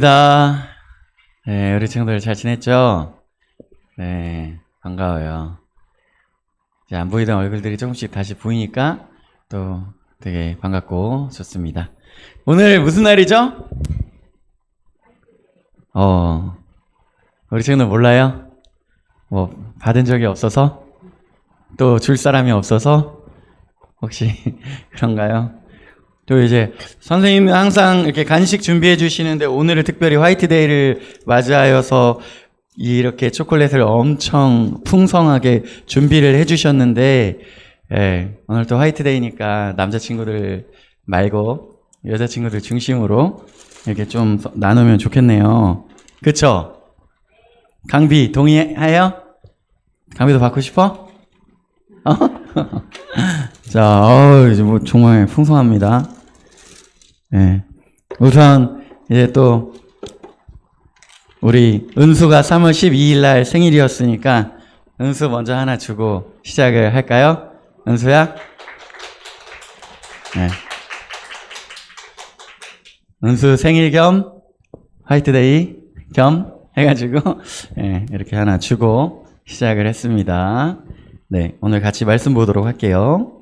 네, 우리 친구들 잘 지냈죠? 네, 반가워요. 이제 안 보이던 얼굴들이 조금씩 다시 보이니까 또 되게 반갑고 좋습니다. 오늘 무슨 날이죠? 우리 친구들 몰라요? 뭐, 받은 적이 없어서? 또 줄 사람이 없어서? 혹시 그런가요? 또 이제 선생님은 항상 이렇게 간식 준비해 주시는데 오늘은 특별히 화이트데이를 맞이하여서 이렇게 초콜릿을 엄청 풍성하게 준비를 해 주셨는데, 오늘 또 화이트데이니까 남자친구들 말고 여자친구들 중심으로 이렇게 좀 나누면 좋겠네요. 그쵸? 강비 동의해요? 강비도 받고 싶어? 자, 이제 뭐 정말 풍성합니다. 네. 우선 이제 또 우리 은수가 3월 12일 날 생일이었으니까 은수 먼저 하나 주고 시작을 할까요? 은수야? 네. 은수 생일 겸 화이트데이 겸 해가지고 네, 이렇게 하나 주고 시작을 했습니다. 네, 오늘 같이 말씀 보도록 할게요.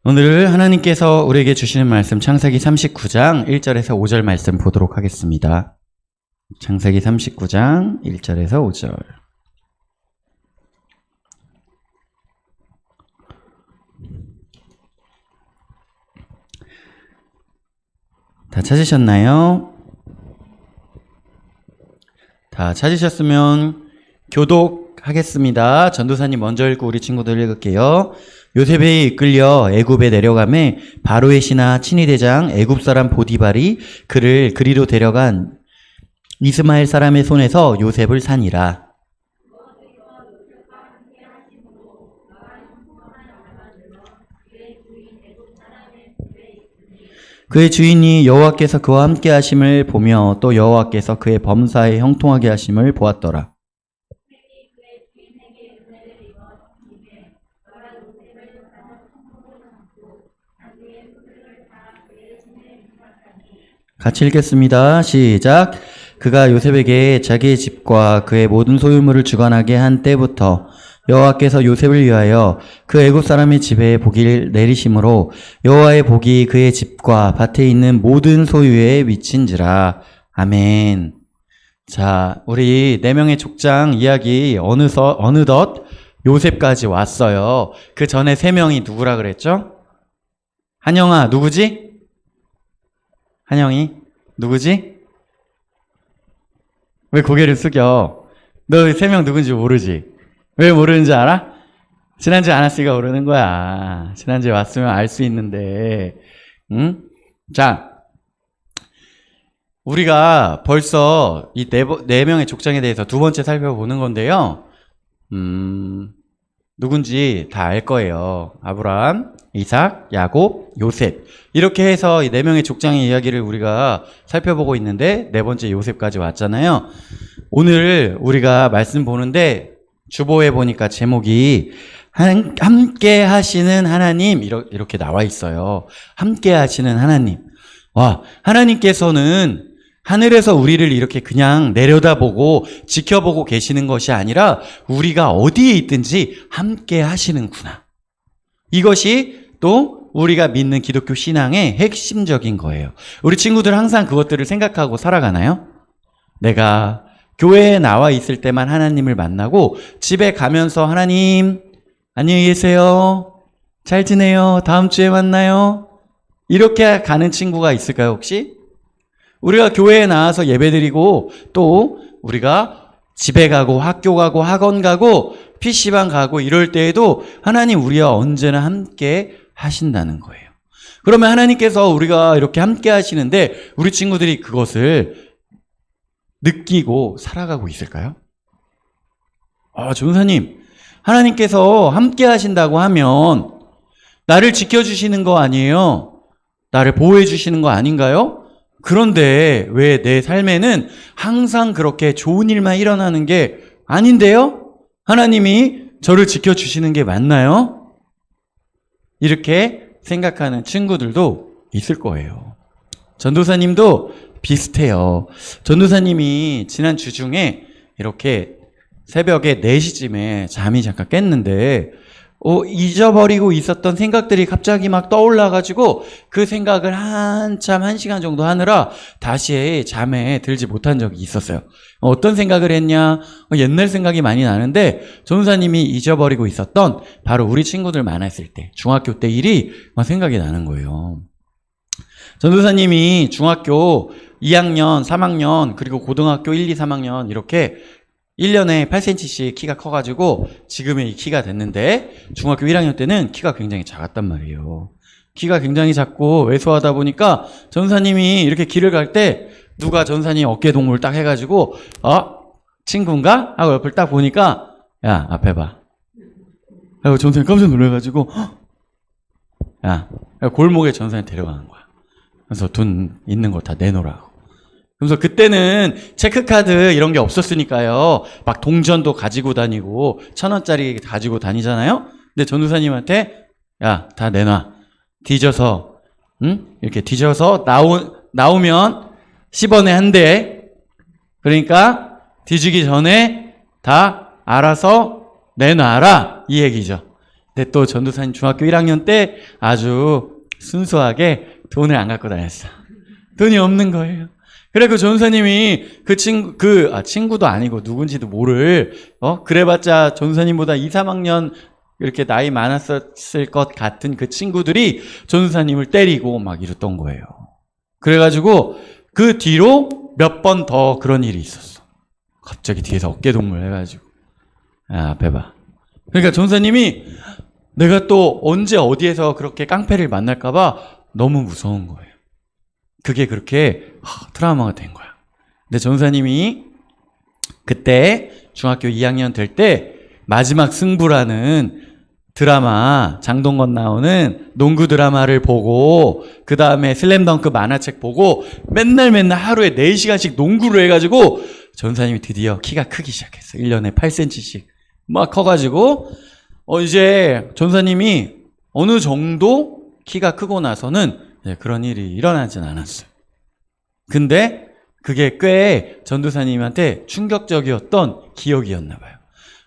오늘 하나님께서 우리에게 주시는 말씀 창세기 39장 1절에서 5절 말씀 보도록 하겠습니다. 창세기 39장 1절에서 5절. 다 찾으셨나요? 다 찾으셨으면 교독하겠습니다. 전도사님 먼저 읽고 우리 친구들 읽을게요. 요셉에 이끌려 애굽에 내려가매 바로의 신하 친위대장 애굽 사람 보디발이 그를 그리로 데려간 이스마엘 사람의 손에서 요셉을 산이라. 그의 주인이 여호와께서 그와 함께 하심을 보며 또 여호와께서 그의 범사에 형통하게 하심을 보았더라. 같이 읽겠습니다. 시작. 그가 요셉에게 자기의 집과 그의 모든 소유물을 주관하게 한 때부터 여호와께서 요셉을 위하여 그 애굽 사람의 집에 복을 내리심으로 여호와의 복이 그의 집과 밭에 있는 모든 소유에 미친지라. 아멘. 자, 우리 4명의 족장 이야기 어느덧 요셉까지 왔어요. 그 전에 3명이 누구라 그랬죠? 한영아, 누구지? 한영이? 누구지? 왜 고개를 숙여? 너 3명 누군지 모르지? 왜 모르는지 알아? 지난주에 안 왔으니까 모르는 거야. 지난주에 왔으면 알 수 있는데, 응? 자, 우리가 벌써 이 4명의 족장에 대해서 두 번째 살펴보는 건데요. 누군지 다 알 거예요. 아브라함, 이삭, 야곱, 요셉. 이렇게 해서 이 4명의 족장의 이야기를 우리가 살펴보고 있는데 4번째 요셉까지 왔잖아요. 오늘 우리가 말씀 보는데 주보에 보니까 제목이 함께 하시는 하나님 이렇게 나와 있어요. 함께 하시는 하나님. 와, 하나님께서는 하늘에서 우리를 이렇게 그냥 내려다보고 지켜보고 계시는 것이 아니라 우리가 어디에 있든지 함께 하시는구나. 이것이 또 우리가 믿는 기독교 신앙의 핵심적인 거예요. 우리 친구들 항상 그것들을 생각하고 살아가나요? 내가 교회에 나와 있을 때만 하나님을 만나고 집에 가면서 하나님 안녕히 계세요. 잘 지내요. 다음 주에 만나요. 이렇게 가는 친구가 있을까요, 혹시? 우리가 교회에 나와서 예배드리고 또 우리가 집에 가고 학교 가고 학원 가고 PC방 가고 이럴 때에도 하나님 우리와 언제나 함께 하신다는 거예요. 그러면 하나님께서 우리가 이렇게 함께 하시는데 우리 친구들이 그것을 느끼고 살아가고 있을까요? 전사님, 하나님께서 함께 하신다고 하면 나를 지켜주시는 거 아니에요? 나를 보호해 주시는 거 아닌가요? 그런데 왜 내 삶에는 항상 그렇게 좋은 일만 일어나는 게 아닌데요? 하나님이 저를 지켜주시는 게 맞나요? 이렇게 생각하는 친구들도 있을 거예요. 전도사님도 비슷해요. 전도사님이 지난 주 중에 이렇게 새벽에 4시쯤에 잠이 잠깐 깼는데 잊어버리고 있었던 생각들이 갑자기 막 떠올라가지고 그 생각을 한참 1시간 정도 하느라 다시 잠에 들지 못한 적이 있었어요. 어떤 생각을 했냐? 옛날 생각이 많이 나는데 전도사님이 잊어버리고 있었던 바로 우리 친구들 만났을 때 중학교 때 일이 막 생각이 나는 거예요. 전도사님이 중학교 2학년, 3학년 그리고 고등학교 1, 2, 3학년 이렇게 1년에 8cm씩 키가 커가지고 지금의 이 키가 됐는데 중학교 1학년 때는 키가 굉장히 작았단 말이에요. 키가 굉장히 작고 왜소하다 보니까 전사님이 이렇게 길을 갈 때 누가 전사님 어깨 동무를 딱 해가지고 친구인가? 하고 옆을 딱 보니까 야 앞에 봐. 하고 전사님 깜짝 놀라가지고 야 골목에 전사님 데려가는 거야. 그래서 돈 있는 거 다 내놓으라고. 그래서 그때는 체크카드 이런 게 없었으니까요. 막 동전도 가지고 다니고 1,000원짜리 가지고 다니잖아요. 근데 전도사님한테 야, 다 내놔. 뒤져서 이렇게 뒤져서 나오면 10원에 한 대. 그러니까 뒤지기 전에 다 알아서 내놔라 이 얘기죠. 근데 또 전도사님 중학교 1학년 때 아주 순수하게 돈을 안 갖고 다녔어. 돈이 없는 거예요. 그래, 그 전사님이 친구도 아니고 누군지도 모를, 그래봤자 전사님보다 2, 3학년 이렇게 나이 많았을 것 같은 그 친구들이 전사님을 때리고 막 이랬던 거예요. 그래가지고 그 뒤로 몇 번 더 그런 일이 있었어. 갑자기 뒤에서 어깨동무를 해가지고. 야, 앞에 봐. 그러니까 전사님이 내가 또 언제 어디에서 그렇게 깡패를 만날까봐 너무 무서운 거예요. 그게 그렇게 트라우마가 된 거야. 근데 전사님이 그때 중학교 2학년 될 때 마지막 승부라는 드라마, 장동건 나오는 농구 드라마를 보고 그 다음에 슬램덩크 만화책 보고 맨날 하루에 4시간씩 농구를 해가지고 전사님이 드디어 키가 크기 시작했어. 1년에 8cm씩 막 커가지고 이제 전사님이 어느 정도 키가 크고 나서는 그런 일이 일어나진 않았어요. 근데 그게 꽤 전도사님한테 충격적이었던 기억이었나 봐요.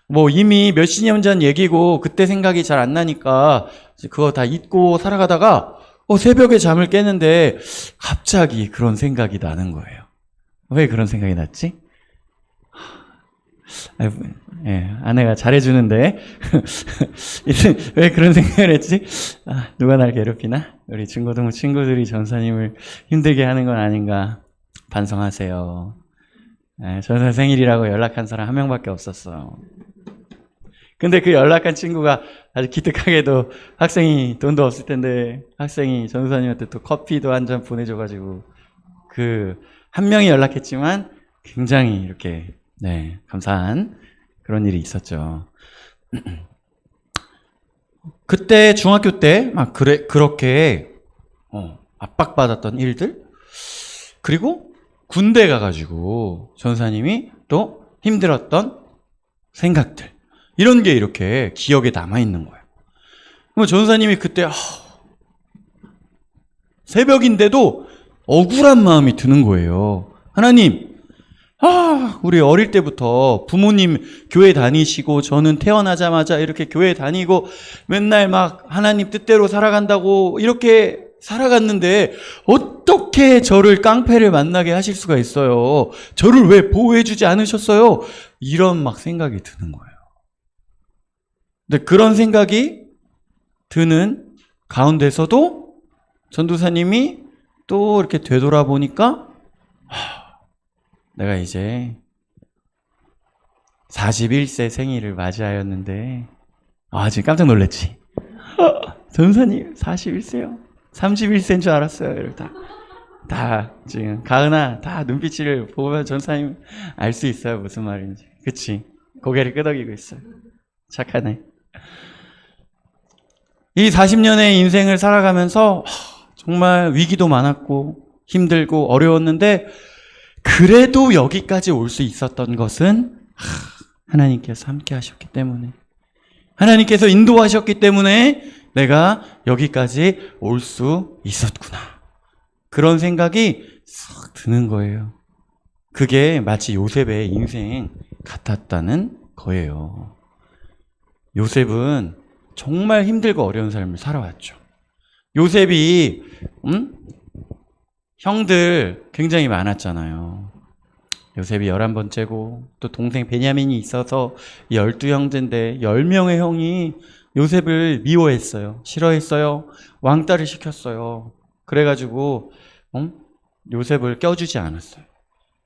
뭐 이미 몇십 년 전 얘기고 그때 생각이 잘 안 나니까 그거 다 잊고 살아가다가 새벽에 잠을 깨는데 갑자기 그런 생각이 나는 거예요. 왜 그런 생각이 났지? 아내가 잘해주는데 왜 그런 생각을 했지? 누가 날 괴롭히나? 우리 중고등부 친구들이 전사님을 힘들게 하는 건 아닌가 반성하세요. 전사 생일이라고 연락한 사람 한 명밖에 없었어. 근데 그 연락한 친구가 아주 기특하게도 학생이 돈도 없을 텐데 학생이 전사님한테 또 커피도 한 잔 보내줘가지고 그 한 명이 연락했지만 굉장히 이렇게 감사한 그런 일이 있었죠. 그때 중학교 때 막 그렇게 압박받았던 일들 그리고 군대 가가지고 전사님이 또 힘들었던 생각들 이런 게 이렇게 기억에 남아있는 거예요. 그럼 전사님이 그때 새벽인데도 억울한 마음이 드는 거예요. 하나님 우리 어릴 때부터 부모님 교회 다니시고 저는 태어나자마자 이렇게 교회 다니고 맨날 막 하나님 뜻대로 살아간다고 이렇게 살아갔는데 어떻게 저를 깡패를 만나게 하실 수가 있어요? 저를 왜 보호해주지 않으셨어요? 이런 막 생각이 드는 거예요. 근데 그런 생각이 드는 가운데서도 전도사님이 또 이렇게 되돌아보니까 내가 이제 41세 생일을 맞이하였는데 지금 깜짝 놀랐지. 전사님 41세요? 31세인 줄 알았어요. 이렇게 다 지금 가은아 다 눈빛을 보면 전사님 알 수 있어요. 무슨 말인지. 그치? 고개를 끄덕이고 있어요. 착하네. 이 40년의 인생을 살아가면서 정말 위기도 많았고 힘들고 어려웠는데 그래도 여기까지 올 수 있었던 것은 하나님께서 함께 하셨기 때문에 하나님께서 인도하셨기 때문에 내가 여기까지 올 수 있었구나. 그런 생각이 싹 드는 거예요. 그게 마치 요셉의 인생 같았다는 거예요. 요셉은 정말 힘들고 어려운 삶을 살아왔죠. 요셉이 형들 굉장히 많았잖아요. 요셉이 11번째고 또 동생 베냐민이 있어서 12형제인데 10명의 형이 요셉을 미워했어요. 싫어했어요. 왕따를 시켰어요. 그래가지고 요셉을 껴주지 않았어요.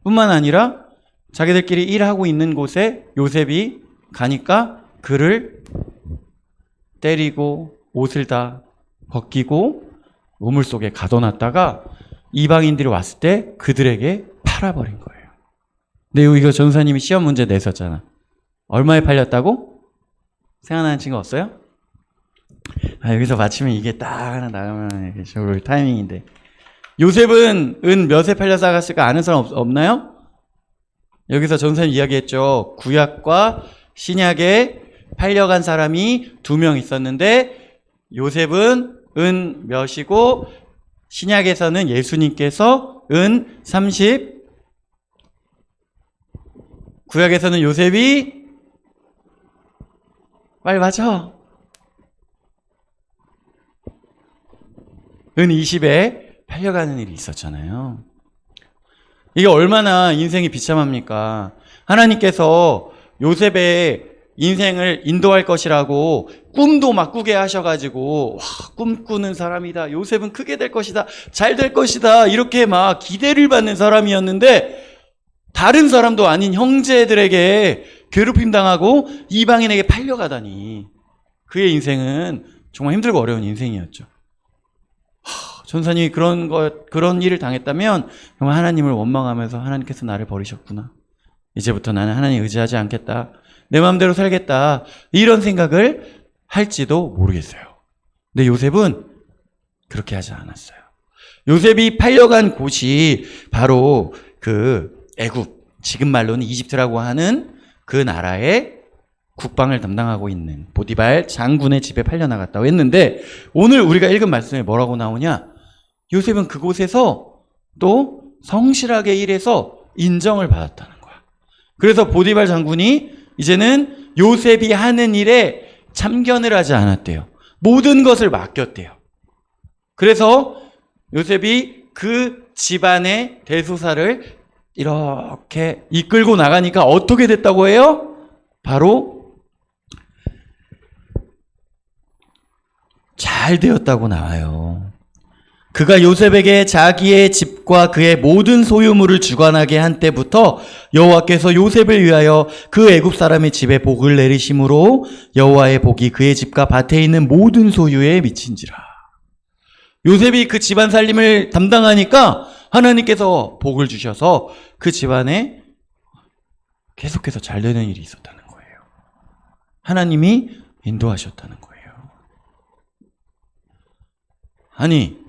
뿐만 아니라 자기들끼리 일하고 있는 곳에 요셉이 가니까 그를 때리고 옷을 다 벗기고 우물 속에 가둬놨다가 이방인들이 왔을 때 그들에게 팔아버린 거예요. 근데 이거 전사님이 시험 문제 냈었잖아. 얼마에 팔렸다고? 생각나는 친구 없어요? 여기서 맞히면 이게 딱 하나 나가면 좋을 타이밍인데. 요셉은 은 몇에 팔려서 나갔을까 아는 사람 없나요? 여기서 전사님 이야기했죠. 구약과 신약에 팔려간 사람이 2명 있었는데 요셉은 은 몇이고 신약에서는 예수님께서 은 30, 구약에서는 요셉이 빨리 맞춰. 은 20에 팔려가는 일이 있었잖아요. 이게 얼마나 인생이 비참합니까? 하나님께서 요셉의 인생을 인도할 것이라고 꿈도 막 꾸게 하셔가지고 꿈꾸는 사람이다. 요셉은 크게 될 것이다. 잘 될 것이다. 이렇게 막 기대를 받는 사람이었는데 다른 사람도 아닌 형제들에게 괴롭힘 당하고 이방인에게 팔려가다니 그의 인생은 정말 힘들고 어려운 인생이었죠. 전사님이 그런 일을 당했다면 정말 하나님을 원망하면서 하나님께서 나를 버리셨구나. 이제부터 나는 하나님 의지하지 않겠다. 내 마음대로 살겠다. 이런 생각을 할지도 모르겠어요. 근데 요셉은 그렇게 하지 않았어요. 요셉이 팔려간 곳이 바로 그 애굽, 지금 말로는 이집트라고 하는 그 나라의 국방을 담당하고 있는 보디발 장군의 집에 팔려나갔다고 했는데 오늘 우리가 읽은 말씀에 뭐라고 나오냐? 요셉은 그곳에서 또 성실하게 일해서 인정을 받았다는 거야. 그래서 보디발 장군이 이제는 요셉이 하는 일에 참견을 하지 않았대요. 모든 것을 맡겼대요. 그래서 요셉이 그 집안의 대소사를 이렇게 이끌고 나가니까 어떻게 됐다고 해요? 바로 잘 되었다고 나와요. 그가 요셉에게 자기의 집과 그의 모든 소유물을 주관하게 한 때부터 여호와께서 요셉을 위하여 그 애굽 사람의 집에 복을 내리심으로 여호와의 복이 그의 집과 밭에 있는 모든 소유에 미친지라. 요셉이 그 집안 살림을 담당하니까 하나님께서 복을 주셔서 그 집안에 계속해서 잘 되는 일이 있었다는 거예요. 하나님이 인도하셨다는 거예요. 아니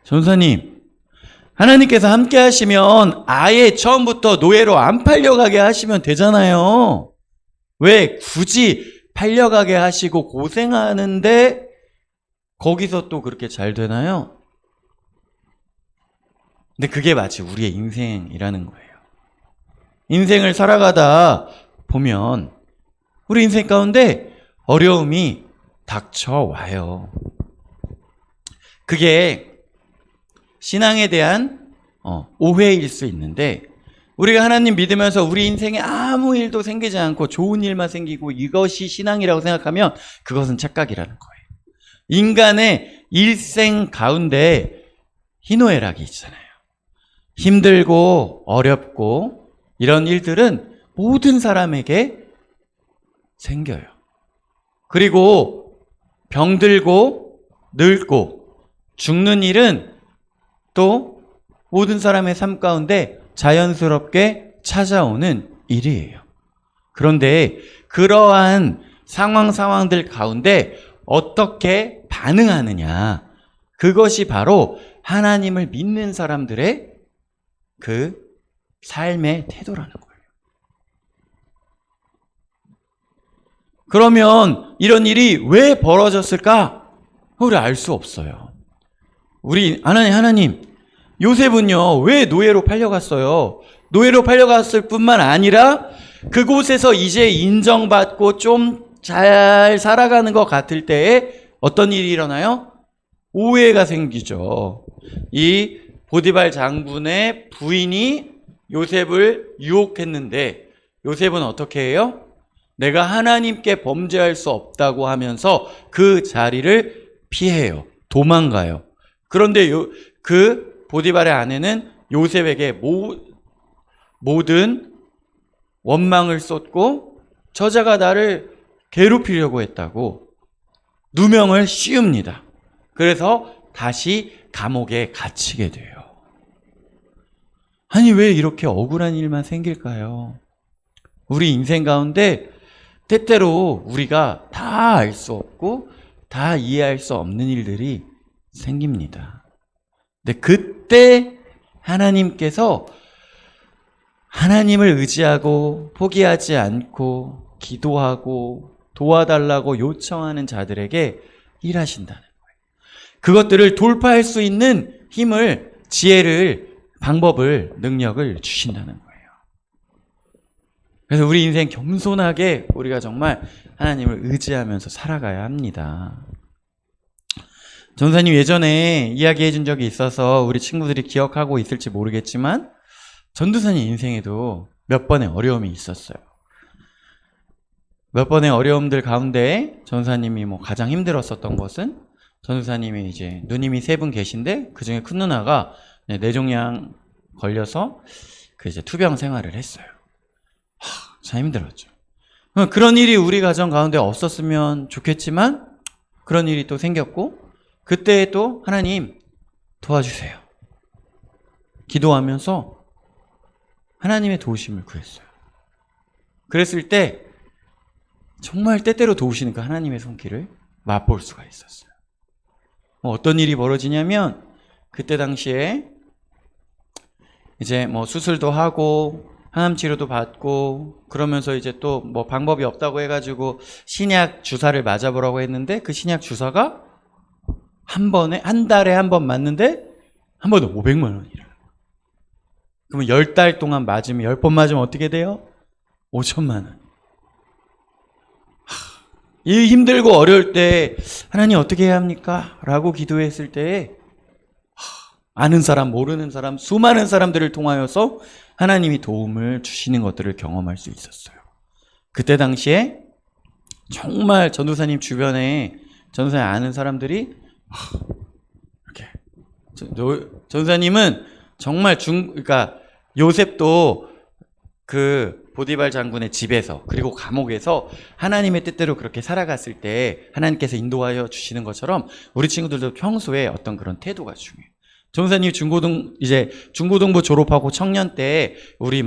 전사님, 하나님께서 함께 하시면 아예 처음부터 노예로 안 팔려가게 하시면 되잖아요. 왜 굳이 팔려가게 하시고 고생하는데 거기서 또 그렇게 잘 되나요? 근데 그게 마치 우리의 인생이라는 거예요. 인생을 살아가다 보면 우리 인생 가운데 어려움이 닥쳐와요. 그게 신앙에 대한 오해일 수 있는데 우리가 하나님 믿으면서 우리 인생에 아무 일도 생기지 않고 좋은 일만 생기고 이것이 신앙이라고 생각하면 그것은 착각이라는 거예요. 인간의 일생 가운데 희노애락이 있잖아요. 힘들고 어렵고 이런 일들은 모든 사람에게 생겨요. 그리고 병들고 늙고 죽는 일은 또 모든 사람의 삶 가운데 자연스럽게 찾아오는 일이에요. 그런데 그러한 상황들 가운데 어떻게 반응하느냐, 그것이 바로 하나님을 믿는 사람들의 그 삶의 태도라는 거예요. 그러면 이런 일이 왜 벌어졌을까? 우리 알 수 없어요. 우리 하나님 요셉은요, 왜 노예로 팔려갔어요? 노예로 팔려갔을 뿐만 아니라 그곳에서 이제 인정받고 좀 잘 살아가는 것 같을 때에 어떤 일이 일어나요? 오해가 생기죠. 이 보디발 장군의 부인이 요셉을 유혹했는데 요셉은 어떻게 해요? 내가 하나님께 범죄할 수 없다고 하면서 그 자리를 피해요. 도망가요. 그런데 그 보디발의 아내는 요셉에게 모든 원망을 쏟고 저자가 나를 괴롭히려고 했다고 누명을 씌웁니다. 그래서 다시 감옥에 갇히게 돼요. 아니, 왜 이렇게 억울한 일만 생길까요? 우리 인생 가운데 때때로 우리가 다 알 수 없고 다 이해할 수 없는 일들이 생깁니다. 근데 그때 하나님께서 하나님을 의지하고 포기하지 않고 기도하고 도와달라고 요청하는 자들에게 일하신다는 거예요. 그것들을 돌파할 수 있는 힘을, 지혜를, 방법을, 능력을 주신다는 거예요. 그래서 우리 인생 겸손하게 우리가 정말 하나님을 의지하면서 살아가야 합니다. 전사님 예전에 이야기해 준 적이 있어서 우리 친구들이 기억하고 있을지 모르겠지만 전도사님 인생에도 몇 번의 어려움이 있었어요. 몇 번의 어려움들 가운데 전도사님이 가장 힘들었었던 것은 전도사님이 이제 누님이 3분 계신데 그 중에 큰 누나가 뇌종양 걸려서 그 이제 투병 생활을 했어요. 참 힘들었죠. 그런 일이 우리 가정 가운데 없었으면 좋겠지만 그런 일이 또 생겼고 그때 또 하나님 도와주세요. 기도하면서 하나님의 도우심을 구했어요. 그랬을 때 정말 때때로 도우시는 그 하나님의 손길을 맛볼 수가 있었어요. 어떤 일이 벌어지냐면 그때 당시에 이제 수술도 하고 항암 치료도 받고 그러면서 이제 또 방법이 없다고 해가지고 신약 주사를 맞아보라고 했는데 그 신약 주사가 한 달에 한 번 맞는데 한 번에 500만 원이라. 그러면 10달 동안 맞으면 10번 맞으면 어떻게 돼요? 5천만 원. 이 힘들고 어려울 때 하나님 어떻게 해야 합니까? 라고 기도했을 때에 아는 사람 모르는 사람 수많은 사람들을 통하여서 하나님이 도움을 주시는 것들을 경험할 수 있었어요. 그때 당시에 정말 전도사님 주변에 전도사님 아는 사람들이 이렇게 전도사님은 정말 그러니까 요셉도 그 보디발 장군의 집에서 그리고 감옥에서 하나님의 뜻대로 그렇게 살아갔을 때 하나님께서 인도하여 주시는 것처럼 우리 친구들도 평소에 어떤 그런 태도가 중요해요. 전도사님 중고등부 졸업하고 청년 때 우리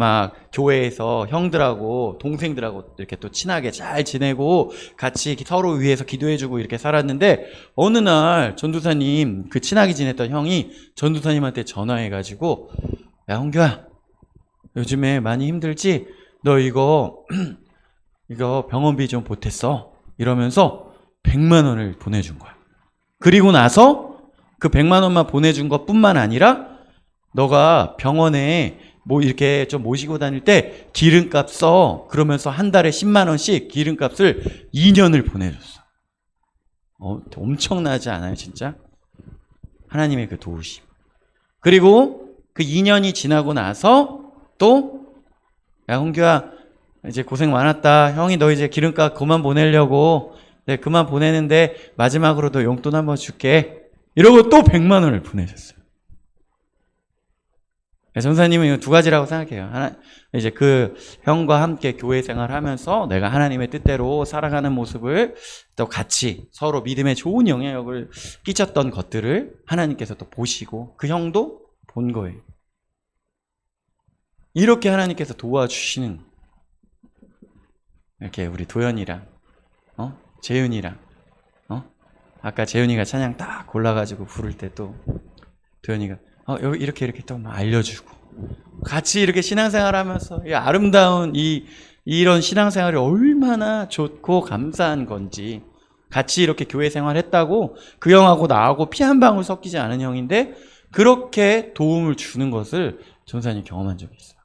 교회에서 형들하고 동생들하고 이렇게 또 친하게 잘 지내고 같이 서로 위해서 기도해주고 이렇게 살았는데 어느 날 전도사님 그 친하게 지냈던 형이 전도사님한테 전화해가지고 야 홍규야 요즘에 많이 힘들지? 너 이거 병원비 좀 보탰어 이러면서 100만 원을 보내준 거야. 그리고 나서 그 100만 원만 보내준 것 뿐만 아니라 너가 병원에 이렇게 좀 모시고 다닐 때 기름값 써 그러면서 한 달에 10만 원씩 기름값을 2년을 보내줬어. 엄청나지 않아요 진짜? 하나님의 그 도우심. 그리고 그 2년이 지나고 나서 또 야 홍규야 이제 고생 많았다. 형이 너 이제 기름값 그만 보내려고 그만 보내는데 마지막으로 너 용돈 한번 줄게. 이러고 또 100만 원을 보내셨어요. 전사님은 이거 두 가지라고 생각해요. 하나, 이제 그 형과 함께 교회 생활하면서 내가 하나님의 뜻대로 살아가는 모습을 또 같이 서로 믿음에 좋은 영향력을 끼쳤던 것들을 하나님께서 또 보시고 그 형도 본 거예요. 이렇게 하나님께서 도와주시는 이렇게 우리 도연이랑 재윤이랑 아까 재윤이가 찬양 딱 골라가지고 부를 때 또 도연이가 여기 이렇게 또 알려주고 같이 이렇게 신앙생활하면서 이 아름다운 이런 신앙생활이 얼마나 좋고 감사한 건지 같이 이렇게 교회 생활했다고 그 형하고 나하고 피 한 방울 섞이지 않은 형인데 그렇게 도움을 주는 것을 전사님 경험한 적이 있어요.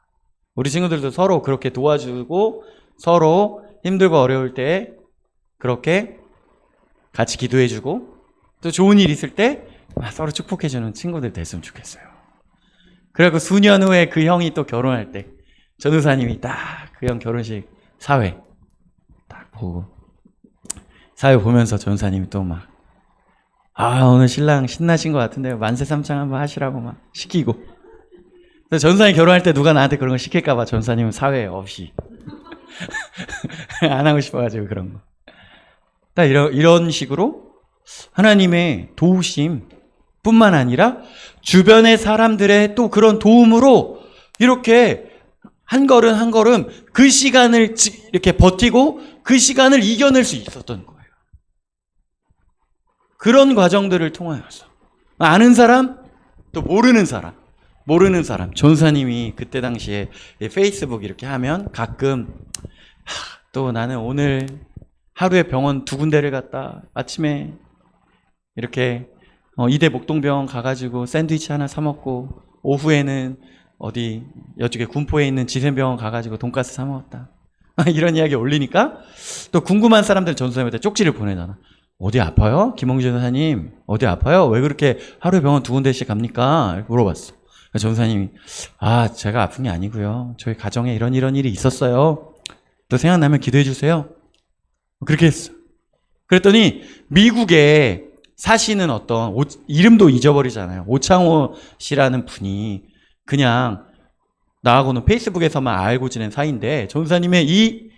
우리 친구들도 서로 그렇게 도와주고 서로 힘들고 어려울 때 그렇게 같이 기도해주고 또 좋은 일 있을 때 서로 축복해주는 친구들 됐으면 좋겠어요. 그리고 수년 후에 그 형이 또 결혼할 때 전도사님이 딱 그 형 결혼식 사회 딱 보고 사회 보면서 전도사님이 또 막 오늘 신랑 신나신 것 같은데요. 만세 삼창 한번 하시라고 막 시키고. 그래서 전도사님 결혼할 때 누가 나한테 그런 거 시킬까봐 전도사님은 사회 없이 안 하고 싶어가지고 그런 거. 딱 이런 식으로 하나님의 도우심 뿐만 아니라 주변의 사람들의 또 그런 도움으로 이렇게 한 걸음 한 걸음 그 시간을 이렇게 버티고 그 시간을 이겨낼 수 있었던 거예요. 그런 과정들을 통하여서 아는 사람 또 모르는 사람 전사님이 그때 당시에 페이스북 이렇게 하면 가끔 또 나는 오늘 하루에 병원 2군데를 갔다 아침에 이렇게 이대 목동병원 가가지고 샌드위치 하나 사 먹고 오후에는 어디 여쪽에 군포에 있는 지센병원 가가지고 돈가스 사 먹었다. 이런 이야기 올리니까 또 궁금한 사람들 전도사님한테 쪽지를 보내잖아. 어디 아파요? 김홍준 전도사님 어디 아파요? 왜 그렇게 하루에 병원 2군데씩 갑니까? 물어봤어. 전도사님이 제가 아픈 게 아니고요. 저희 가정에 이런 일이 있었어요. 또 생각나면 기도해 주세요. 그렇게 했어. 그랬더니 미국에 사시는 어떤 이름도 잊어버리잖아요. 오창호 씨라는 분이 그냥 나하고는 페이스북에서만 알고 지낸 사이인데 전도사님의 이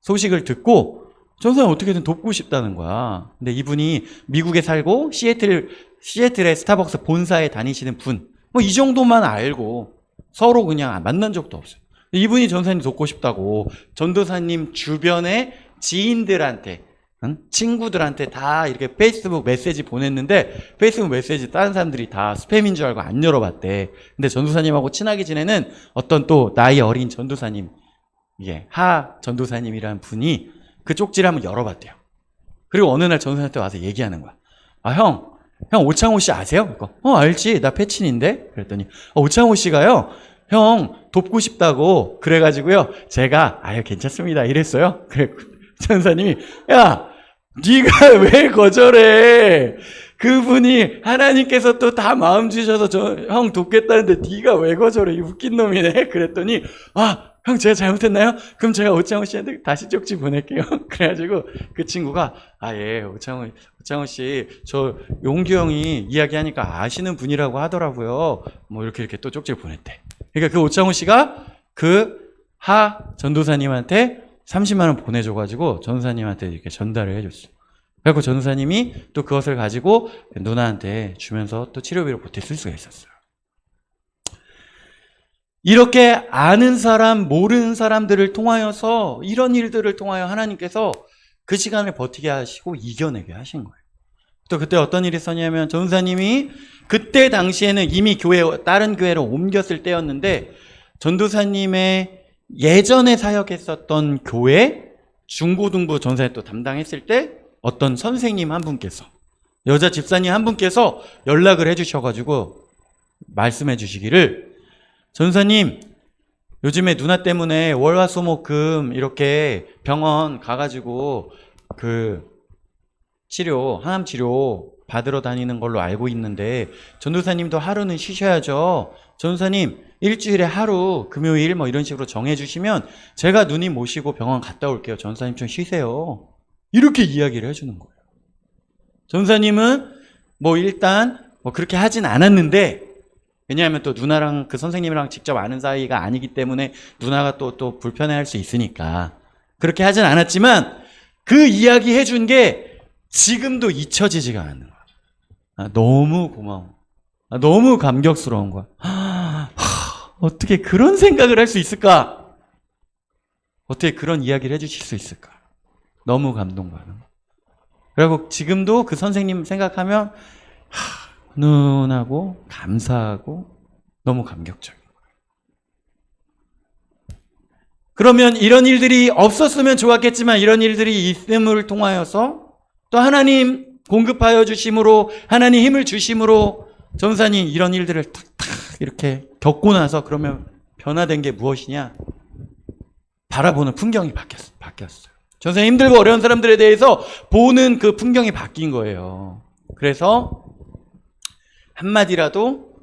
소식을 듣고 전도사님 어떻게든 돕고 싶다는 거야. 근데 이분이 미국에 살고 시애틀의 스타벅스 본사에 다니시는 분. 이 정도만 알고 서로 그냥 만난 적도 없어요. 이분이 전도사님 돕고 싶다고 전도사님 주변의 지인들한테 친구들한테 다 이렇게 페이스북 메시지 보냈는데 페이스북 메시지 다른 사람들이 다 스팸인 줄 알고 안 열어봤대. 근데 전도사님하고 친하게 지내는 어떤 또 나이 어린 전도사님, 하 전도사님이라는 분이 그 쪽지를 한번 열어봤대요. 그리고 어느 날 전도사님한테 와서 얘기하는 거야. 형 오창호 씨 아세요? 알지. 나 패친인데. 그랬더니 오창호 씨가요 형 돕고 싶다고 그래가지고요 제가 괜찮습니다 이랬어요. 그래 전사님이 네가 왜 거절해? 그분이 하나님께서 또 다 마음 주셔서 형 돕겠다는데 네가 왜 거절해? 이 웃긴 놈이네. 그랬더니 형 제가 잘못했나요? 그럼 제가 오창호 씨한테 다시 쪽지 보낼게요. 그래가지고 그 친구가 오창호 씨 저 용규 형이 이야기하니까 아시는 분이라고 하더라고요. 뭐 이렇게 또 쪽지를 보냈대. 그러니까 그 오창호 씨가 그 하 전도사님한테 30만 원 보내줘가지고 전도사님한테 이렇게 전달을 해줬어요. 그래서 전도사님이 또 그것을 가지고 누나한테 주면서 또 치료비를 보태 쓸 수가 있었어요. 이렇게 아는 사람, 모르는 사람들을 통하여서 이런 일들을 통하여 하나님께서 그 시간을 버티게 하시고 이겨내게 하신 거예요. 또 그때 어떤 일이 있었냐면 전도사님이 그때 당시에는 이미 다른 교회로 옮겼을 때였는데 전도사님의 예전에 사역했었던 교회 중고등부 전사에 또 담당했을 때 어떤 선생님 한 분께서 여자 집사님 한 분께서 연락을 해주셔가지고 말씀해 주시기를 전사님 요즘에 누나 때문에 월화수목금 이렇게 병원 가가지고 그 항암 치료 받으러 다니는 걸로 알고 있는데 전도사님도 하루는 쉬셔야죠. 전도사님 일주일에 하루 금요일 뭐 이런 식으로 정해주시면 제가 누님 모시고 병원 갔다 올게요. 전도사님 좀 쉬세요. 이렇게 이야기를 해주는 거예요. 전도사님은 일단 그렇게 하진 않았는데 왜냐하면 또 누나랑 그 선생님이랑 직접 아는 사이가 아니기 때문에 누나가 또 불편해할 수 있으니까 그렇게 하진 않았지만 그 이야기 해준 게 지금도 잊혀지지가 않는 거야. 너무 고마워. 너무 감격스러운 거야. 어떻게 그런 생각을 할 수 있을까? 어떻게 그런 이야기를 해주실 수 있을까? 너무 감동받는 거야. 그리고 지금도 그 선생님 생각하면 훈훈하고 감사하고 너무 감격적인 거예요. 그러면 이런 일들이 없었으면 좋았겠지만 이런 일들이 있음을 통하여서 또 하나님 공급하여 주심으로 하나님 힘을 주심으로 전도사님 이런 일들을 탁탁 이렇게 겪고 나서 그러면 변화된 게 무엇이냐? 바라보는 풍경이 바뀌었어요. 전도사님 힘들고 어려운 사람들에 대해서 보는 그 풍경이 바뀐 거예요. 그래서 한마디라도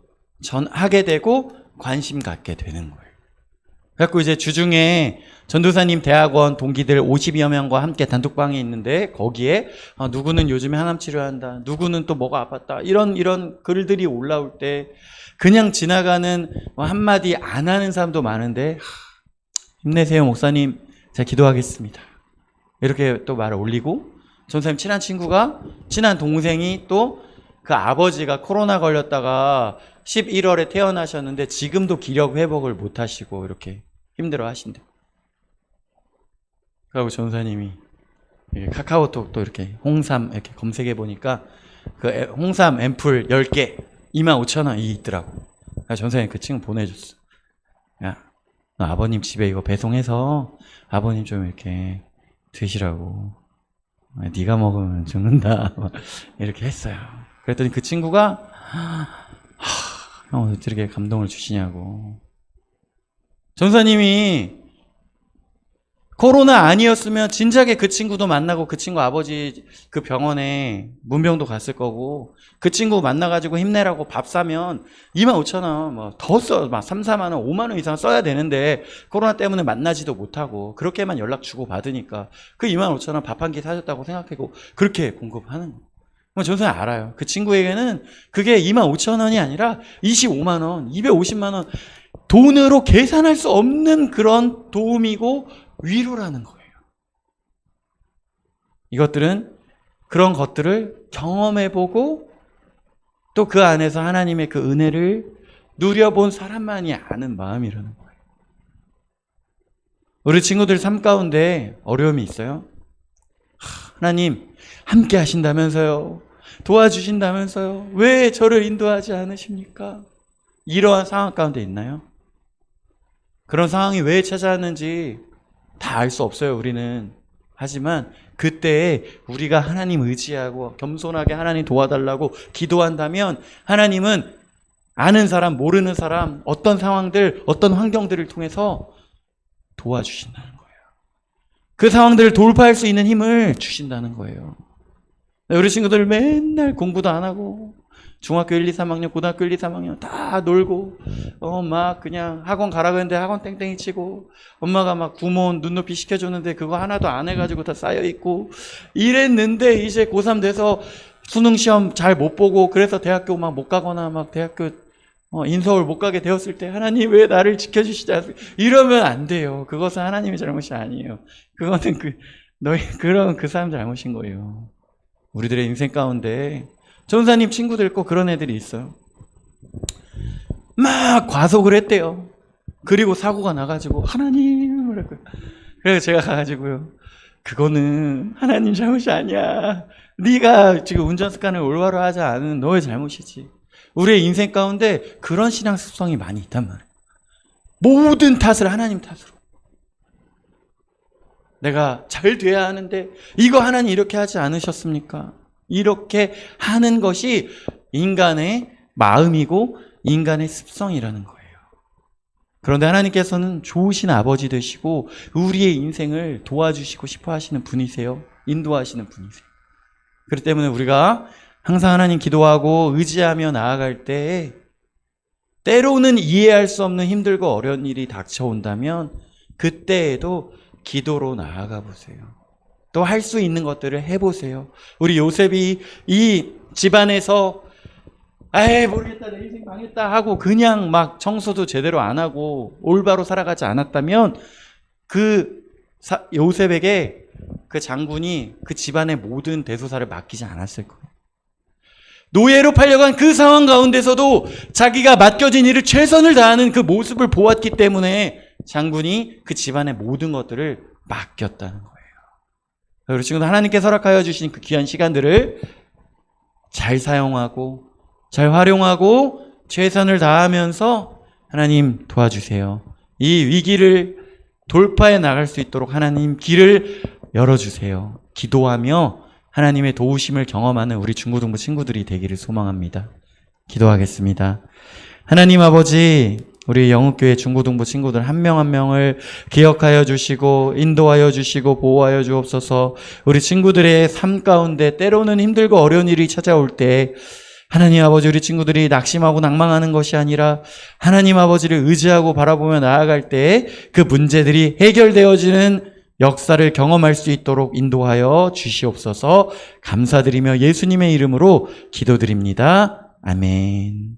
하게 되고 관심 갖게 되는 거예요. 그래갖고 이제 주중에 전도사님 대학원 동기들 50여 명과 함께 단톡방에 있는데 거기에 누구는 요즘에 항암 치료한다, 누구는 또 뭐가 아팠다, 이런 글들이 올라올 때 그냥 지나가는 한마디 안 하는 사람도 많은데 힘내세요 목사님, 제가 기도하겠습니다, 이렇게 또 말을 올리고, 전도사님 친한 동생이 또 그 아버지가 코로나 걸렸다가 11월에 태어나셨는데 지금도 기력 회복을 못 하시고 이렇게 힘들어 하신대. 그리고 전도사님이 카카오톡 또 이렇게 홍삼 이렇게 검색해 보니까 그 홍삼 앰플 10개 25,000원이 있더라고. 그래서 전도사님 그 친구 보내줬어. 야, 너 아버님 집에 이거 배송해서 아버님 좀 이렇게 드시라고. 네가 먹으면 죽는다. 이렇게 했어요. 그랬더니 그 친구가 형 어떻게 이렇게 감동을 주시냐고. 전도사님이 코로나 아니었으면 진작에 그 친구도 만나고 그 친구 아버지 그 병원에 문병도 갔을 거고, 그 친구 만나가지고 힘내라고 밥 사면 25,000원 뭐 더 써, 막 3, 4만 원, 5만 원 이상 써야 되는데 코로나 때문에 만나지도 못하고 그렇게만 연락 주고 받으니까 그 25,000원 밥 한 끼 사줬다고 생각하고 그렇게 공급하는 거예요. 전도사님 알아요. 그 친구에게는 그게 25,000원이 아니라 25만 원, 250만 원 돈으로 계산할 수 없는 그런 도움이고 위로라는 거예요. 이것들은 그런 것들을 경험해보고 또 그 안에서 하나님의 그 은혜를 누려본 사람만이 아는 마음이라는 거예요. 우리 친구들 삶 가운데 어려움이 있어요. 하나님 함께 하신다면서요, 도와주신다면서요, 왜 저를 인도하지 않으십니까? 이러한 상황 가운데 있나요? 그런 상황이 왜 찾아왔는지 다 알 수 없어요, 우리는. 하지만 그때에 우리가 하나님 의지하고 겸손하게 하나님 도와달라고 기도한다면 하나님은 아는 사람, 모르는 사람, 어떤 상황들, 어떤 환경들을 통해서 도와주신다는 거예요. 그 상황들을 돌파할 수 있는 힘을 주신다는 거예요. 우리 친구들 맨날 공부도 안 하고 중학교 1, 2, 3학년, 고등학교 1, 2, 3학년 다 놀고 막 그냥 학원 가라고 했는데 학원 땡땡이 치고, 엄마가 막 구몬 눈높이 시켜줬는데 그거 하나도 안 해가지고 다 쌓여있고 이랬는데 이제 고3 돼서 수능 시험 잘 못 보고 그래서 대학교 막 못 가거나 막 대학교 인서울 못 가게 되었을 때 하나님 왜 나를 지켜주시지 않습니까? 이러면 안 돼요. 그것은 하나님의 잘못이 아니에요. 그거는 그런 그 사람 잘못인 거예요. 우리들의 인생 가운데 전도사님 친구들 꼭 그런 애들이 있어요. 막 과속을 했대요. 그리고 사고가 나가지고 하나님 그랬고요. 그래서 제가 가가지고요, 그거는 하나님 잘못이 아니야. 네가 지금 운전 습관을 올바로 하지 않은 너의 잘못이지. 우리의 인생 가운데 그런 신앙 습성이 많이 있단 말이에요. 모든 탓을 하나님 탓으로. 내가 잘 돼야 하는데 이거 하나님 이렇게 하지 않으셨습니까? 이렇게 하는 것이 인간의 마음이고 인간의 습성이라는 거예요. 그런데 하나님께서는 좋으신 아버지 되시고 우리의 인생을 도와주시고 싶어 하시는 분이세요. 인도하시는 분이세요. 그렇기 때문에 우리가 항상 하나님 기도하고 의지하며 나아갈 때 때로는 이해할 수 없는 힘들고 어려운 일이 닥쳐온다면 그때에도 기도로 나아가 보세요. 또 할 수 있는 것들을 해보세요. 우리 요셉이 이 집안에서 에이 모르겠다, 내 인생 망했다 하고 그냥 막 청소도 제대로 안 하고 올바로 살아가지 않았다면 그 요셉에게 그 장군이 그 집안의 모든 대소사를 맡기지 않았을 거예요. 노예로 팔려간 그 상황 가운데서도 자기가 맡겨진 일을 최선을 다하는 그 모습을 보았기 때문에 장군이 그 집안의 모든 것들을 맡겼다는 거예요. 우리 친구들, 하나님께서 허락하여 주신 그 귀한 시간들을 잘 사용하고 잘 활용하고 최선을 다하면서 하나님 도와주세요. 이 위기를 돌파해 나갈 수 있도록 하나님 길을 열어주세요. 기도하며 하나님의 도우심을 경험하는 우리 중고등부 친구들이 되기를 소망합니다. 기도하겠습니다. 하나님 아버지, 우리 영업교회 중고등부 친구들 한 명 한 명을 기억하여 주시고 인도하여 주시고 보호하여 주옵소서. 우리 친구들의 삶 가운데 때로는 힘들고 어려운 일이 찾아올 때 하나님 아버지, 우리 친구들이 낙심하고 낭망하는 것이 아니라 하나님 아버지를 의지하고 바라보며 나아갈 때 그 문제들이 해결되어지는 역사를 경험할 수 있도록 인도하여 주시옵소서. 감사드리며 예수님의 이름으로 기도드립니다. 아멘.